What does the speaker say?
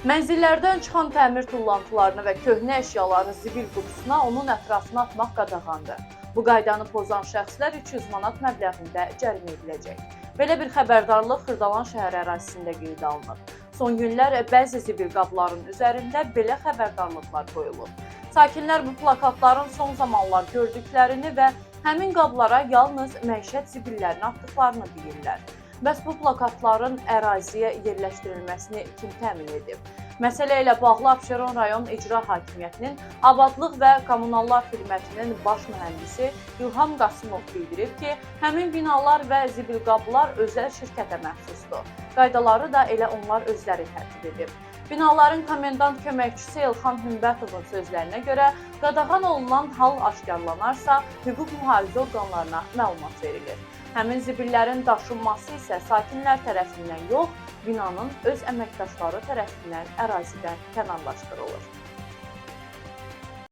Mənzillərdən çıxan təmir tullantılarını və köhnə əşyaları zibil qutusuna, onun ətrafına atmaq qadağandır. Bu qaydanı pozan şəxslər 300 manat məbləğində cərimə ediləcək. Belə bir xəbərdarlıq Xırdalan şəhər ərazisində qeydə alınıb. Son günlər bəzi zibil qabların üzərində belə xəbərdarlıqlar qoyulur. Sakinlər bu plakatların son zamanlar gördüklərini və həmin qablara yalnız məişət zibillərini atdıqlarını deyirlər. Bəs bu plakatların əraziyə yerləşdirilməsini kim təmin edib? Məsələ ilə bağlı Abşeron rayon İcra Hakimiyyətinin Abadlıq və Kommunallar Xidmətinin baş mühəndisi İlham Qasımov bildirib ki, həmin binalar və zibilqablar özəl şirkətə məxsusdur. Qaydaları da elə onlar özləri tərtib edib. Binaların komendant köməkçisi Elxan Hümbətovun sözlərinə görə, qadağan olunan hal aşkarlanarsa, hüquq mühafizə orqanlarına məlumat verilir. Həmin zibillərin daşınması isə sakinlər tərəfindən yox, binanın öz əməkdaşları tərəfindən ərazidən kənarlaşdırılır.